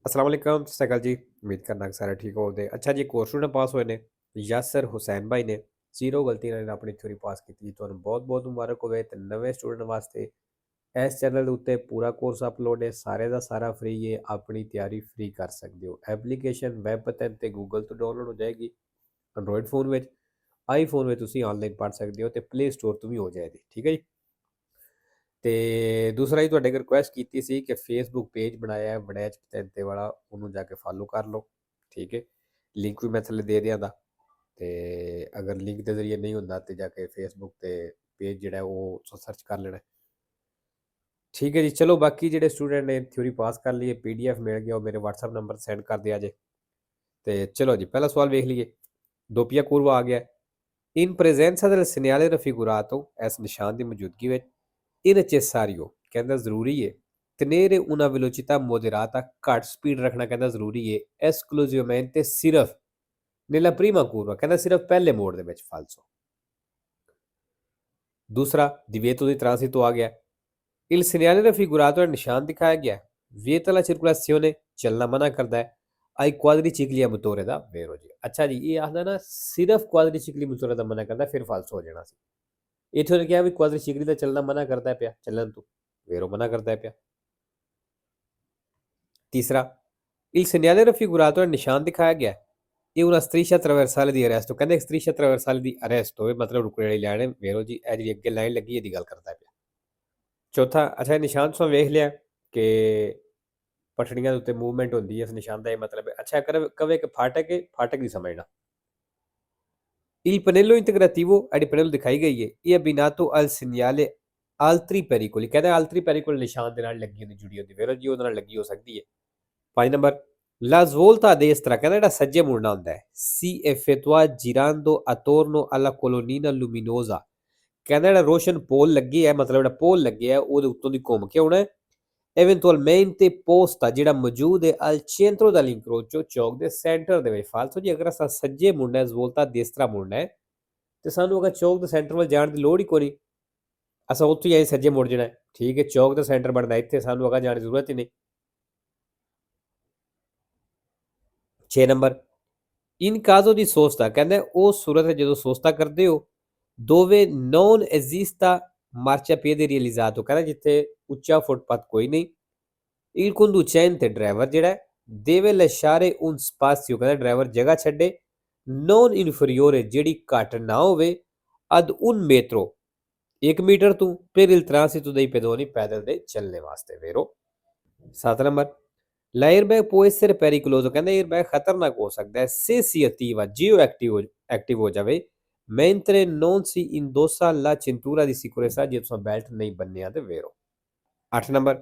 अस्सलाम वालेकुम, सत श्री अकाल जी। उम्मीद करना कि सारे ठीक होवोगे। अच्छा जी, एक होर स्टूडेंट पास होए ने, यासर हुसैन भाई ने 0 गलती नाल अपनी थ्योरी पास कीती। तुहानूं बहुत-बहुत मुबारक होवे ते नਵੇਂ स्टूडेंट वास्ते इस चैनल ਦੇ ਉੱਤੇ ਪੂਰਾ ਕੋਰਸ ਅਪਲੋਡ ਹੈ। ਸਾਰੇ ਦਾ ਸਾਰਾ ਫ੍ਰੀ ਹੈ। ਆਪਣੀ ਤਿਆਰੀ ਫ੍ਰੀ ਕਰ ਸਕਦੇ ਹੋ। ਐਪਲੀਕੇਸ਼ਨ ਵੈਬ ਪਤਨ ਤੇ ਗੂਗਲ ਤੋਂ ਡਾਊਨਲੋਡ ਹੋ ਜਾਏਗੀ। ਐਂਡਰੋਇਡ ਫੋਨ ਵਿੱਚ, ਆਈਫੋਨ ਵਿੱਚ ਤੁਸੀਂ ਆਨਲਾਈਨ ਪੜ੍ਹ ਸਕਦੇ ਹੋ ਤੇ ਪਲੇ ਸਟੋਰ ਤੋਂ ਵੀ ਹੋ ਜਾਏਗੀ। ਠੀਕ ਹੈ ਜੀ। ਤੇ ਦੂਸਰਾ ਹੀ ਤੁਹਾਡੇ ਕੋਲ ਰਿਕੁਐਸਟ ਕੀਤੀ ਸੀ ਕਿ ਫੇਸਬੁੱਕ ਪੇਜ ਬਣਾਇਆ ਹੈ ਵੜੈਚ ਪਤੰਤੇ ਵਾਲਾ, ਉਹਨੂੰ ਜਾ ਕੇ ਫਾਲੋ ਕਰ ਲਓ। ਠੀਕ ਹੈ, ਲਿੰਕ ਵੀ ਮੈਂ ਥੱਲੇ ਦੇ ਦਿਆਂਗਾ। ਤੇ ਅਗਰ ਲਿੰਕ ਦੇ ਜ਼ਰੀਏ ਨਹੀਂ ਹੁੰਦਾ ਤੇ ਜਾ ਕੇ ਫੇਸਬੁੱਕ ਤੇ ਪੇਜ ਜਿਹੜਾ ਉਹ ਸਰਚ ਕਰ ਲੈਣਾ। ਠੀਕ ਹੈ ਜੀ। ਚਲੋ ਬਾਕੀ ਜਿਹੜੇ ਸਟੂਡੈਂਟ ਨੇ ਥਿਊਰੀ ਪਾਸ ਕਰ ਲਈ ਹੈ, PDF ਮਿਲ ਗਿਆ, ਉਹ ਮੇਰੇ WhatsApp ਨੰਬਰ ਸੈਂਡ ਕਰ ਦਿਆ ਜੇ। ਤੇ ਚਲੋ ਜੀ, ਪਹਿਲਾ ਸਵਾਲ ਵੇਖ ਲਈਏ। ਦੋਪੀਆ ਕੂਰਵਾ ਆ ਗਿਆ। ਇਨ ਪ੍ਰੈਜ਼ੈਂਸਾ del segnale raffigurato, ਇਸ ਨਿਸ਼ਾਨ ਦੀ ਮੌਜੂਦਗੀ ਵਿੱਚ, ਇਹ necessario ਕਹਿੰਦਾ ਜ਼ਰੂਰੀ ਹੈ tenere una velocità moderata, ਘੱਟ ਸਪੀਡ ਰੱਖਣਾ ਕਹਿੰਦਾ ਜ਼ਰੂਰੀ ਹੈ esclusivamente ਸਿਰਫ nella prima curva ਕਹਿੰਦਾ ਸਿਰਫ ਪਹਿਲੇ ਮੋੜ ਦੇ ਵਿੱਚ ਫਾਲਸੋ। ਦੂਸਰਾ divieto di transito ਆ ਗਿਆ। il segnale raffigurato ਹੈ ਨਿਸ਼ਾਨ ਦਿਖਾਇਆ ਗਿਆ vieta la circolazione ਚੱਲਣਾ ਮਨਾ ਕਰਦਾ ਹੈ ai quadricicli a motore the vero ਜੀ। ਅੱਛਾ ਜੀ, ਇਹ ਆਖਦਾ ਨਾ ਸਿਰਫ quadricicli motore ਦਾ ਮਨਾ ਕਰਦਾ, ਫਿਰ ਫਾਲਸੋ ਹੋ ਜਾਣਾ ਸੀ। ਇੱਥੇ ਉਹਨੇ ਕਿਹਾ ਵੀ quadricicli ਦਾ ਚੱਲਣਾ ਮਨਾ ਕਰਦਾ ਪਿਆ, ਚੱਲਣ ਤੋਂ vero ਮਨਾ ਕਰਦਾ ਪਿਆ। ਤੀਸਰਾ il segnale raffigurato ਹੈ ਨਿਸ਼ਾਨ ਦਿਖਾਇਆ ਗਿਆ ਇਹ una striscia traversale di arresto ਕਹਿੰਦੇ striscia traversale ਦੀ ਅਰੈਸਟ ਹੋਵੇ, ਮਤਲਬ ਰੁਕਣ ਵਾਲੀ ਲਾਈਨ ਹੈ vero ਜੀ। ਇਹ ਜਿਹੜੀ ਅੱਗੇ ਲਾਈਨ ਲੱਗੀ ਇਹਦੀ ਗੱਲ ਕਰਦਾ ਪਿਆ। ਚੌਥਾ, ਅੱਛਾ ਨਿਸ਼ਾਨ ਤੋਂ ਵੇਖ ਲਿਆ ਕਿ ਪਟੜੀਆਂ ਦੇ ਉੱਤੇ ਮੂਵਮੈਂਟ ਹੁੰਦੀ ਹੈ, ਇਸ ਨਿਸ਼ਾਨ ਦਾ ਇਹ ਮਤਲਬ ਹੈ। ਅੱਛਾ ਕਵੇ ਕਿ ਫਾਟਕ ਹੈ, ਫਾਟਕ ਨਹੀਂ ਸਮਝਣਾ। il pannello integrativo ਜਿਹੜੀ ਪੈਨਲ ਦਿਖਾਈ ਗਈ ਹੈ ਇਹ abbinato al segnale altri pericoli ਕਹਿੰਦਾ altri pericoli ਨਿਸ਼ਾਨ ਦੇ ਨਾਲ ਲੱਗੀ ਹੁੰਦੀ, ਜੁੜੀ ਹੁੰਦੀ vero ਜੀ, ਉਹਦੇ ਨਾਲ ਲੱਗੀ ਹੋ ਸਕਦੀ ਹੈ। 5 number la svolta a destra ਕਹਿੰਦਾ ਜਿਹੜਾ ਸੱਜੇ ਮੁੜਨਾ ਹੁੰਦਾ ਹੈ si effettua girando attorno alla colonnina luminosa ਕਹਿੰਦਾ ਜਿਹੜਾ ਰੋਸ਼ਨ ਪੋਲ ਲੱਗੀ ਹੈ, ਮਤਲਬ ਜਿਹੜਾ ਪੋਲ ਲੱਗਿਆ ਹੈ ਉਹਦੇ ਉੱਤੋਂ ਦੀ ਘੁੰਮ ਕੇ ਆਉਣਾ ਹੈ। eventualmente posta ਜਿਹੜਾ ਮੌਜੂਦ ਹੈ al centro dell'incrocio ਚੌਕ ਦੇ ਸੈਂਟਰ ਦੇ ਵਿੱਚ ਫਾਲਤੂ ਜੀ। ਅਗਰ ਅਸਾਂ ਸੱਜੇ ਮੁੜਨਾ ਹੈ, ਸਵੋਲਤਾ ਦੇਸਤਰਾ ਮੁੜਨਾ ਹੈ, ਤੇ ਸਾਨੂੰ ਅਗਰ ਚੌਕ ਦੇ ਸੈਂਟਰ ਵੱਲ ਜਾਣ ਦੀ ਲੋੜ ਹੀ ਕੋਈ ਨਹੀਂ, ਅਸਾਂ ਉੱਥੋਂ ਹੀ ਆਏ ਸੱਜੇ ਮੁੜ ਜਾਣਾ। ਠੀਕ ਹੈ, ਚੌਕ ਦਾ ਸੈਂਟਰ ਬਣਦਾ ਇੱਥੇ, ਸਾਨੂੰ ਅਗਰ ਜਾਣ ਦੀ ਜ਼ਰੂਰਤ ਹੀ ਨਹੀਂ। 6 ਨੰਬਰ ਇਨ ਕਾਜ਼ੋ ਦੀ ਸੋਸਤਾ ਕਹਿੰਦਾ ਉਹ ਸੂਰਤ ਹੈ ਜਦੋਂ ਸੋਸਤਾ ਕਰਦੇ ਹੋ ਦੋਵੇਂ ਨੌਨ ਐਜ਼ਿਸਤਾ ਮਾਰਚਾ ਪੀede realizzato ਕਹਿੰਦਾ ਜਿੱਥੇ ਉੱਚਾ ਫੁੱਟਪਾਥ ਕੋਈ ਨਹੀਂ। il conducente ਡਰਾਈਵਰ ਜਿਹੜਾ deve lasciare un spazio ਕਹਿੰਦਾ ਡਰਾਈਵਰ ਜਗ੍ਹਾ ਛੱਡੇ non inferiore ਜਿਹੜੀ ਘੱਟ ਨਾ ਹੋਵੇ ad un metro 1 ਮੀਟਰ ਤੋਂ per il transito dei pedoni ਪੈਦਲ ਦੇ ਚੱਲਣੇ ਵਾਸਤੇ vero। 7 number l'airbag può essere pericoloso ਕਹਿੰਦਾ 에ਅਰਬੈਗ ਖਤਰਨਾਕ ਹੋ ਸਕਦਾ ਹੈ se si attiva ਜੇ ਉਹ ਐਕਟਿਵ ਹੋ ਜਾਵੇ mentre non si indossa la cintura di sicurezza ਜੇ ਤੁਸੀਂ ਬੈਲਟ ਨਹੀਂ ਬੰਨਿਆ ਤੇ vero। 8 number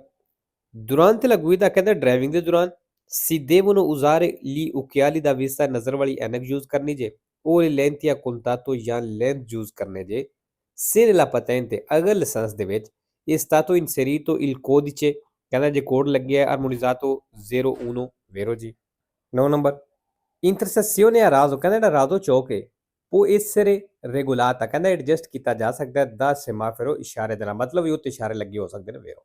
durante la guida ਕਹਿੰਦਾ ਡਰਾਈਵਿੰਗ ਦੇ ਦੌਰਾਨ si devono usare gli occhiali da vista ਨਜ਼ਰ ਵਾਲੀ ਐਨਕ ਯੂਜ਼ ਕਰਨੀ ਜੇ o le lenti a contatto ਜਾਂ ਲੈਂਸ ਯੂਜ਼ ਕਰਨੇ ਜੇ se nella patente ਅਗਰ ਲਾਇਸੈਂਸ ਦੇ ਵਿੱਚ è stato inserito il codice ਕਹਿੰਦਾ ਜੇ ਕੋਡ ਲੱਗਿਆ armonizzato 01 vero ਜੀ। 9 ਨੰਬਰ intersezione a raso ਕਹਿੰਦਾ ਜਿਹੜਾ ਰਾਜ਼ੋ ਚੌਕ ਹੈ può essere regolata ਕਹਿੰਦਾ ਐਡਜਸਟ ਕੀਤਾ ਜਾ ਸਕਦਾ ਹੈ ਦਾ ਸੈਮਾਫੋਰੋ ਇਸ਼ਾਰੇ ਦੇ ਨਾਲ, ਮਤਲਬ ਇਹ ਉੱਤੇ ਇਸ਼ਾਰੇ ਲੱਗੇ ਹੋ ਸਕਦੇ ਨੇ vero।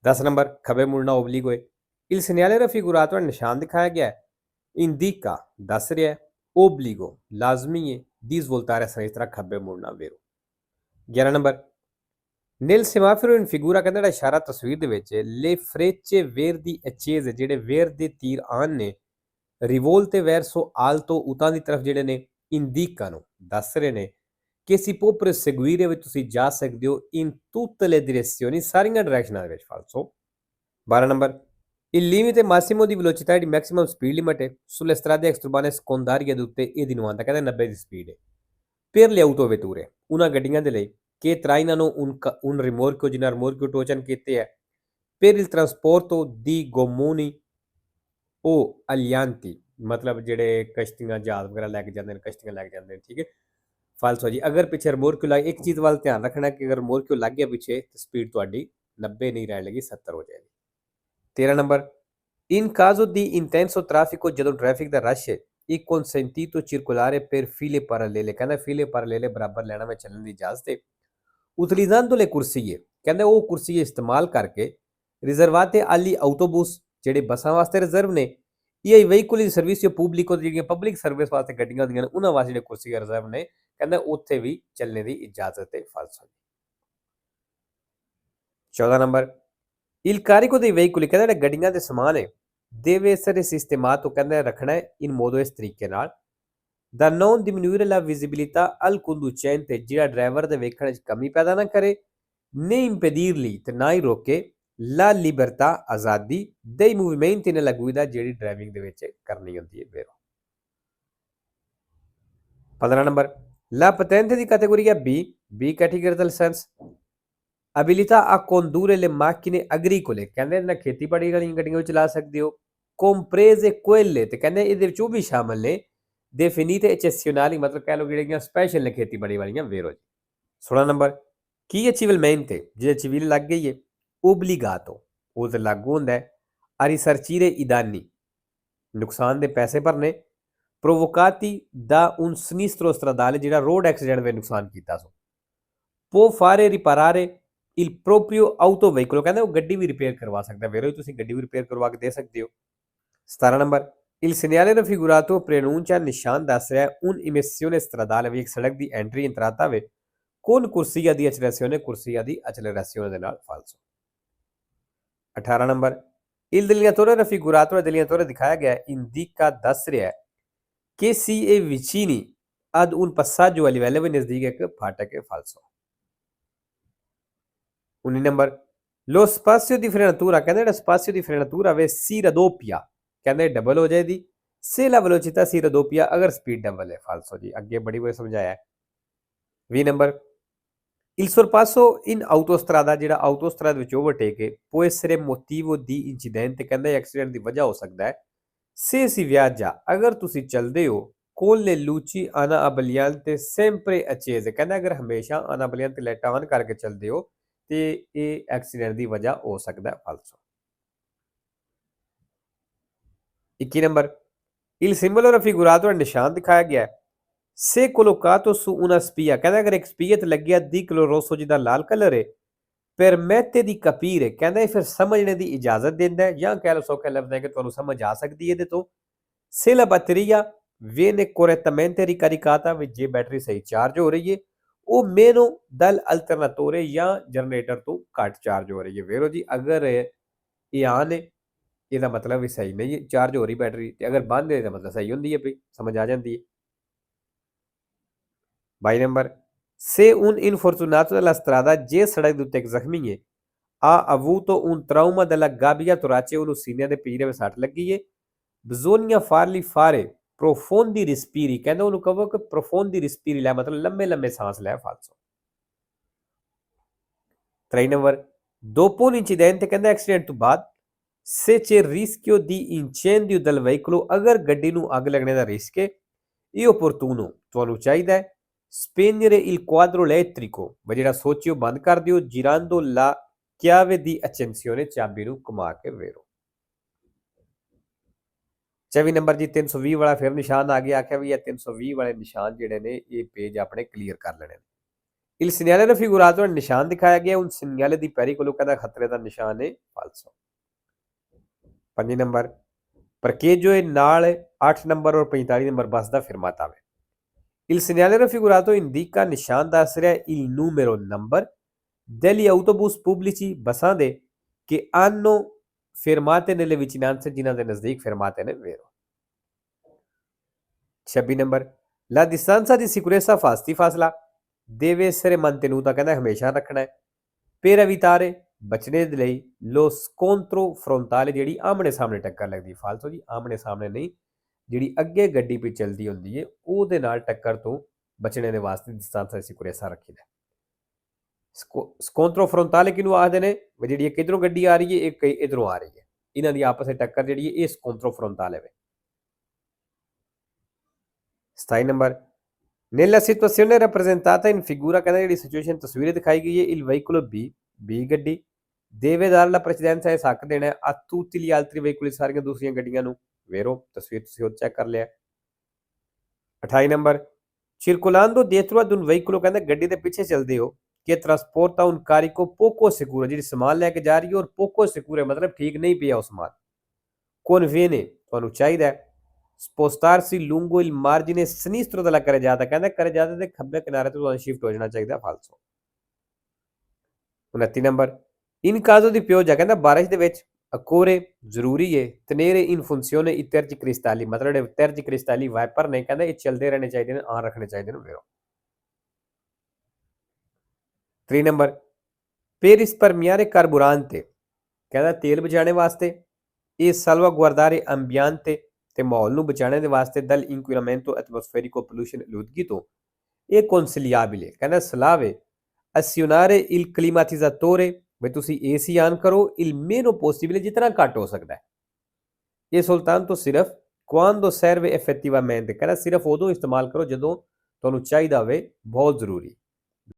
10 ਨੰਬਰ ਖੱਬੇ ਮੁੜਨਾ ਓਬਲੀਗੋ ਹੈ il segnale raffigurato ਨਿਸ਼ਾਨ ਦਿਖਾਇਆ ਗਿਆ ਹੈ indica ਦੱਸ ਰਿਹਾ ਹੈ ਓਬਲੀਗੋ ਲਾਜ਼ਮੀ ਹੈ di svoltare a sinistra ਖੱਬੇ ਮੁੜਨਾ vero। 11 number nel semaforo in figura ਕਹਿੰਦਾ ਜਿਹੜਾ ਇਸ਼ਾਰਾ ਤਸਵੀਰ ਦੇ ਵਿੱਚ le frecce verdi accese ਜਿਹੜੇ ਵੇਰ ਦੇ ਤੀਰ ਆਨ ਨੇ rivolte verso alto ਉਤਾਂ ਦੀ ਤਰਫ ਜਿਹੜੇ ਨੇ indicano ਦੱਸ ਰਹੇ ਨੇ ਕਿ si può proseguire ਵਿੱਚ ਤੁਸੀਂ ਜਾ ਸਕਦੇ ਹੋ in tutte le direzioni ਸਾਰੀਆਂ ਡਾਇਰੈਕਸ਼ਨਾਂ ਦੇ ਵਿੱਚ ਫਾਲਸੋ। 12 number il limite massimo di velocità ਜਿਹੜੀ ਮੈਕਸਿਮਮ ਸਪੀਡ ਲਿਮਟ ਹੈ sulle strade extraurbane secondarie ਦੇ ਉੱਤੇ ਇਹ ਦਿਨੋਂ ਆਉਂਦਾ ਕਹਿੰਦਾ 90 ਦੀ ਸਪੀਡ ਹੈ per le autovetture ਉਹਨਾਂ ਗੱਡੀਆਂ ਦੇ ਲਈ che trainano un rimorchio ਜਿਹਨਾਂ rimorchio ਟੋਚਨ ਕੀਤੇ ਹੈ per il trasporto di gommoni o alianti ਮਤਲਬ ਜਿਹੜੇ ਕਸ਼ਤੀਆਂ ਜਹਾਜ਼ ਵਗੈਰਾ ਲੈ ਕੇ ਜਾਂਦੇ ਨੇ, ਕਸ਼ਤੀਆਂ ਲੈ ਕੇ ਜਾਂਦੇ ਨੇ। ਠੀਕ ਹੈ, ਫਾਲਸੋ ਜੀ। ਅਗਰ ਪਿੱਛੇ ਰਿਮੋਰਕਿਓ ਲੱਗ, ਇੱਕ ਚੀਜ਼ ਵੱਲ ਧਿਆਨ ਰੱਖਣਾ ਕਿ ਅਗਰ ਰਿਮੋਰਕਿਓ ਲੱਗ ਗਿਆ ਪਿੱਛੇ ਤੇ ਸਪੀਡ ਤੁਹਾਡੀ 90 ਨਹੀਂ ਰਹਿਣ ਲੱਗੀ, 70 ਹੋ ਜਾਏਗੀ। 13 number in caso di intenso traffico ਜਦੋਂ ਟ੍ਰੈਫਿਕ ਦਾ ਰਸ਼ ਹੈ è consentito circolare per file parallele ਕਹਿੰਦਾ file parallele ਬਰਾਬਰ ਲੈਣਾ ਵਿੱਚ ਚੱਲਣ ਦੀ ਇਜਾਜ਼ਤ ਹੈ। utilizzando le corsie ਕਹਿੰਦਾ ਉਹ ਕੁਰਸੀਏ ਇਸਤੇਮਾਲ ਕਰਕੇ ਰਿਜ਼ਰਵਾਤੇ ਆਲੀ ਆਊਟੋਬੂਸ ਜਿਹੜੇ ਬੱਸਾਂ ਵਾਸਤੇ ਰਿਜ਼ਰਵ ਨੇ, ਇਹ i veicoli di servizio pubblico ਜਿਹੜੀਆਂ ਪਬਲਿਕ ਸਰਵਿਸ ਵਾਸਤੇ ਗੱਡੀਆਂ ਹੁੰਦੀਆਂ ਨੇ ਉਹਨਾਂ ਵਾਸਤੇ ਜਿਹੜੇ ਕੁਰਸੀਆਂ ਰਿਜ਼ਰਵ ਨੇ ਕਹਿੰਦਾ ਉੱਥੇ ਵੀ ਚੱਲਣੇ ਦੀ ਇਜਾਜ਼ਤ ਤੇ ਫਾਲਸੋ। 14 number il carico dei veicoli ਕਹਿੰਦਾ ਜਿਹੜੇ ਗੱਡੀਆਂ ਦੇ ਸਮਾਨ ਹੈ deve essere sistemato ਕਹਿੰਦਾ ਰੱਖਣਾ ਹੈ in modo ਇਸ ਤਰੀਕੇ ਨਾਲ ਦਾ non diminuire la visibilità al conducente ਜਿਹੜਾ ਡਰਾਈਵਰ ਦੇ ਵੇਖਣ 'ਚ ਕਮੀ ਪੈਦਾ ਨਾ ਕਰੇ né impedirli ਤੇ ਨਾ ਹੀ ਰੋਕੇ la libertà ਆਜ਼ਾਦੀ dei movimenti nella guida ਜਿਹੜੀ ਡਰਾਈਵਿੰਗ ਦੇ ਵਿੱਚ ਕਰਨੀ ਹੁੰਦੀ ਹੈ ਵੈਰੋ। 15 ਨੰਬਰ la patente ਦੀ ਕੈਟਾਗਰੀ ਹੈ B ਕੈਟਾਗਰੀ ਦਾ licence abilità a condurre le macchine agricole ਕਹਿੰਦੇ ਇਹਨਾਂ ਖੇਤੀਬਾੜੀ ਵਾਲੀਆਂ ਗੱਡੀਆਂ ਵੀ ਚਲਾ ਸਕਦੇ ਹੋ comprese quelle ਤੇ ਕਹਿੰਦੇ ਇਹਦੇ ਵਿੱਚ ਉਹ ਵੀ ਸ਼ਾਮਲ ਨੇ definite eccezionali ਮਤਲਬ ਕਹਿ ਲਓ ਜਿਹੜੀਆਂ ਸਪੈਸ਼ਲ ਨੇ ਖੇਤੀਬਾੜੀ ਵਾਲੀਆਂ ਵੈਰੋ। 16 ਨੰਬਰ ਕੀ ਹੈ civilmente ਜੇ ਸਿਵਲ ਲੱਗ ਗਈ ਹੈ obbligato ਉਹ ਤੇ ਲਾਗੂ ਹੁੰਦਾ ਹੈ a risarcire i danni ਨੁਕਸਾਨ ਦੇ ਪੈਸੇ ਭਰਨੇ provocati da un sinistro stradale ਜਿਹੜਾ ਰੋਡ ਐਕਸੀਡੈਂਟ ਵਿੱਚ ਨੁਕਸਾਨ ਕੀਤਾ ਸੋ può fare riparare il proprio autoveicolo ਕਹਿੰਦੇ ਉਹ ਗੱਡੀ ਵੀ ਰਿਪੇਅਰ ਕਰਵਾ ਸਕਦਾ ਵੈਰੋ ਤੁਸੀਂ ਗੱਡੀ ਵੀ ਰਿਪੇਅਰ ਕਰਵਾ ਕੇ ਦੇ ਸਕਦੇ ਹੋ। 17 number il segnale raffigurato preannuncia ਨਿਸ਼ਾਨ ਦੱਸ ਰਿਹਾ un emissione stradale ਵੀ ਇੱਕ ਸੜਕ ਦੀ ਐਂਟਰੀ ਇੰਤਰਾਤਾ ਵੇ con corsia di accelerazione corsia di accelerazione ਦੇ ਨਾਲ ਫਾਲਸੋ। 18 number il delineatore raffigurato delineatore ਦਿਖਾਇਆ ਗਿਆ indica ਦੱਸ ਰਿਹਾ ਕਿ si è vicini ad un passaggio a livello ਵੀ ਨਜ਼ਦੀਕ ਇੱਕ ਫਾਟਕ ਹੈ ਫਾਲਸੋ। 19 number lo spazio di frenatura ਕਹਿੰਦੇ ਜਿਹੜਾ spazio di frenatura ਵੇ si raddoppia ਕਹਿੰਦੇ ਡਬਲ ਹੋ ਜਾਏਗੀ se la velocità si raddoppia ਅਗਰ ਸਪੀਡ ਡਬਲ ਹੈ ਫਾਲਸੋ ਜੀ ਅੱਗੇ ਬੜੀ ਵਾਰ ਸਮਝਾਇਆ। 20 number il sorpasso in autostrada ਜਿਹੜਾ ਆਟੋਸਟਰਾਦਾ ਵਿੱਚ ਓਵਰਟੇਕ ਹੈ può essere motivo di incidente ਕਹਿੰਦੇ ਐਕਸੀਡੈਂਟ ਦੀ ਵਜ੍ਹਾ ਹੋ ਸਕਦਾ ਹੈ se si viaggia ਅਗਰ ਤੁਸੀਂ ਚੱਲਦੇ ਹੋ con le luci ana abbagliante sempre accese ਕਹਿੰਦਾ ਅਗਰ ਹਮੇਸ਼ਾ ana abbagliante ਲਾਈਟਾਂ ਆਨ ਕਰਕੇ ਚੱਲਦੇ ਹੋ ਤੇ ਇਹ ਐਕਸੀਡੈਂਟ ਦੀ ਵਜ੍ਹਾ ਹੋ ਸਕਦਾ ਹੈ ਫਾਲਸੋ। 21 ਨੰਬਰ il simbolo raffigurato ਨਿਸ਼ਾਨ ਦਿਖਾਇਆ ਗਿਆ ਹੈ se collocato su una spia ਕਹਿੰਦਾ ਅਗਰ ਇੱਕ ਸਪੀਆ ਤੇ ਲੱਗਿਆ di coloroso ਜਿਹਦਾ ਲਾਲ ਕਲਰ ਹੈ permette di capire ਕਹਿੰਦਾ ਇਹ ਫਿਰ ਸਮਝਣੇ ਦੀ ਇਜਾਜ਼ਤ ਦਿੰਦਾ ਹੈ ਜਾਂ ਕਹਿ ਲਓ ਸੌਖਾ ਲਫ਼ਜ਼ ਹੈ ਕਿ ਤੁਹਾਨੂੰ ਸਮਝ ਆ ਸਕਦੀ ਹੈ ਇਹਦੇ ਤੋਂ se la batteria viene correttamente ricaricata ਵਿੱਚ ਜੇ ਬੈਟਰੀ ਸਹੀ ਚਾਰਜ ਹੋ ਰਹੀ ਹੈ ਉਹ meno dal alternatore ਜਾਂ ਜਨਰੇਟਰ ਤੋਂ ਘੱਟ ਚਾਰਜ ਹੋ ਰਹੀ ਹੈ ਵੈਰੋ ਜੀ ਅਗਰ ਇਹ ਆਨ ਹੈ ਇਹਦਾ ਮਤਲਬ ਵੀ ਸਹੀ ਨਹੀਂ ਹੈ ਚਾਰਜ ਹੋ ਰਹੀ ਬੈਟਰੀ ਤੇ ਅਗਰ ਬੰਦ ਹੈ ਤਾਂ ਮਤਲਬ ਸਹੀ ਹੁੰਦੀ ਹੈ ਵੀ ਸਮਝ ਆ ਜਾਂਦੀ ਹੈ। 22 number se un infortunato della strada ਜੇ ਸੜਕ ਦੇ ਉੱਤੇ ਇੱਕ ਜ਼ਖਮੀ ਹੈ ha avuto un trauma della gabbia torace ਉਹਨੂੰ ਸੀਨੇ ਦੇ ਪੀਰੇ ਵਿੱਚ ਸੱਟ ਲੱਗੀ ਹੈ bisogna farli fare profondi respiri ਕਹਿੰਦਾ ਉਹਨੂੰ ਕਹੋ ਕਿ profondi respiri ਲੈ ਮਤਲਬ ਲੰਮੇ ਲੰਮੇ ਸਾਹ ਲੈ ਫਾਲਸੋ। 23 ਨੰਬਰ dopo un incidente ਕਹਿੰਦਾ ਐਕਸੀਡੈਂਟ ਤੋਂ ਬਾਅਦ se c'è rischio di incendio del veicolo ਅਗਰ ਗੱਡੀ ਨੂੰ ਅੱਗ ਲੱਗਣੇ ਦਾ ਰਿਸਕ ਹੈ ਇਹ opportuno ਤੁਹਾਨੂੰ ਚਾਹੀਦਾ ਹੈ spegnere il quadro elettrico ਜਿਹੜਾ ਸੋਚਿਓ ਬੰਦ ਕਰ ਦਿਓ girando la chiave di accensione ਚਾਬੀ ਨੂੰ ਘੁਮਾ ਕੇ ਵੈਰੋ। 24 ਨੰਬਰ ਜੀ 320 ਵਾਲਾ ਫਿਰ ਨਿਸ਼ਾਨ ਆ ਗਿਆ ਆਖਿਆ ਵੀ ਇਹ 320 ਵਾਲੇ ਨਿਸ਼ਾਨ ਜਿਹੜੇ ਨੇ ਇਹ ਪੇਜ ਆਪਣੇ ਕਲੀਅਰ ਕਰ ਲੈਣੇ ਨੇ। il segnale raffigurato ਨਿਸ਼ਾਨ ਦਿਖਾਇਆ ਗਿਆ un segnale di pericolo ਕਹਿੰਦਾ ਖਤਰੇ ਦਾ ਨਿਸ਼ਾਨ ਹੈ ਫਾਲਸੋ। 5 ਨੰਬਰ parcheggio ਹੈ ਨਾਲ 8 ਨੰਬਰ ਔਰ 45 ਨੰਬਰ ਬੱਸ ਦਾ ਫਿਰਮਾਤਾ ਹੈ il segnale raffigurato indica ਨਿਸ਼ਾਨ ਦੱਸ ਰਿਹਾ il numero number degli autobus pubblici ਬੱਸਾਂ ਦੇ che hanno fermate nelle vicinanze ਜਿਨ੍ਹਾਂ ਦੇ ਨਜ਼ਦੀਕ fermate ਨੇ Vairo. 26 number la distanza di sicurezza ਫਾਸਲਾ deve essere mantenuta ਕਹਿੰਦਾ ਹਮੇਸ਼ਾ ਰੱਖਣਾ ਹੈ per evitare ਬਚਣੇ ਦੇ ਲਈ lo scontro frontale ਜਿਹੜੀ ਆਮਣੇ ਸਾਹਮਣੇ ਟੱਕਰ ਲੱਗਦੀ ਫਾਲਤੂ ਜੀ ਆਮਣੇ ਸਾਹਮਣੇ ਨਹੀਂ ਜਿਹੜੀ ਅੱਗੇ ਗੱਡੀ ਪੇ ਚਲਦੀ ਹੁੰਦੀ ਹੈ ਉਹਦੇ ਨਾਲ ਟੱਕਰ ਤੋਂ ਬਚਣੇ ਦੇ ਵਾਸਤੇ distanza di sicurezza ਰੱਖੀਦਾ। scontro frontale ਕਿਹਨੂੰ ਆਖਦੇ ਨੇ ਜਿਹੜੀ ਇੱਕ ਇਧਰੋਂ ਗੱਡੀ ਆ ਰਹੀ ਹੈ ਇੱਕ ਇਧਰੋਂ ਆ ਰਹੀ ਹੈ ਇਹਨਾਂ ਦੀ ਆਪਸ ਵਿੱਚ ਟੱਕਰ ਜਿਹੜੀ ਹੈ ਇਹ scontro frontale ਹੈ। 27 number nella situazione rappresentata in figura ਕਹਿੰਦਾ ਜਿਹੜੀ ਸਿਚੁਏਸ਼ਨ ਤਸਵੀਰ ਦਿਖਾਈ ਗਈ ਹੈ il veicolo B ਗੱਡੀ deve dare la precedenza ਇਸ ਹੱਕ ਦੇਣਾ a tutti gli altri veicoli ਸਾਰੀਆਂ ਦੂਸਰੀਆਂ ਗੱਡੀਆਂ ਨੂੰ ਵੈਰੋ ਤਸਵੀਰ ਤੁਸੀਂ ਉਹ ਚੈੱਕ ਕਰ ਲਿਆ। 28 number circolando dietro ad un veicolo ਕਹਿੰਦਾ ਗੱਡੀ ਦੇ ਪਿੱਛੇ ਚੱਲਦੇ ਹੋ ਕਿ ਟਰਾਂਸਪੋਰਟਾ un carico poco sicuro, ਜਿਹੜੀ ਸਮਾਨ ਲੈ ਕੇ ਜਾ ਰਹੀ ਹੈ ਔਰ poco sicuro ਮਤਲਬ ਠੀਕ ਨਹੀਂ ਪਿਆ ਉਹ ਸਮਾਨ। conviene ਤੁਹਾਨੂੰ ਚਾਹੀਦਾ ਹੈ spostarsi lungo il margine sinistro della carreggiata, ਕਹਿੰਦਾ carreggiata ਦੇ ਖੱਬੇ ਕਿਨਾਰੇ ਤੋਂ ਤੁਹਾਨੂੰ ਸ਼ਿਫਟ ਹੋ ਜਾਣਾ ਚਾਹੀਦਾ ਫਾਲਸੋ। 29 number in caso di pioggia, ਕਹਿੰਦਾ ਬਾਰਿਸ਼ ਦੇ ਵਿੱਚ occorre ਜ਼ਰੂਰੀ ਹੈ tenere in funzione i tergicristalli, ਮਤਲਬ ਜਿਹੜੇ tergicristalli ਵਾਈਪਰ ਨੇ ਕਹਿੰਦਾ ਇਹ ਚੱਲਦੇ ਰਹਿਣੇ ਚਾਹੀਦੇ ਨੇ, ਆਨ ਰੱਖਣੇ ਚਾਹੀਦੇ ਨੇ ਵੀਰੋ। 3 ਨੰਬਰ per risparmiare carburante, ਕਹਿੰਦਾ ਤੇਲ ਬਚਾਉਣੇ ਵਾਸਤੇ ਇਹ salvaguardare ambiente ਤੇ ਮਾਹੌਲ ਨੂੰ ਬਚਾਉਣ ਦੇ ਵਾਸਤੇ dal inquinamento atmosferico pollution ਆਲੂਦਗੀ ਤੋਂ ਇਹ consigliabile, ਕਹਿੰਦਾ ਸਲਾਹ ਵੇ azionare il climatizzatore, ਵੀ ਤੁਸੀਂ ਏਸੀ ਆਨ ਕਰੋ il meno possibile, ਜਿਤਨਾ ਘੱਟ ਹੋ ਸਕਦਾ ਹੈ। ਇਹ soltanto ਸਿਰਫ quando serve effettivamente, ਕਹਿੰਦਾ ਸਿਰਫ ਉਦੋਂ ਇਸਤੇਮਾਲ ਕਰੋ ਜਦੋਂ ਤੁਹਾਨੂੰ ਚਾਹੀਦਾ ਹੋਵੇ, ਬਹੁਤ ਜ਼ਰੂਰੀ।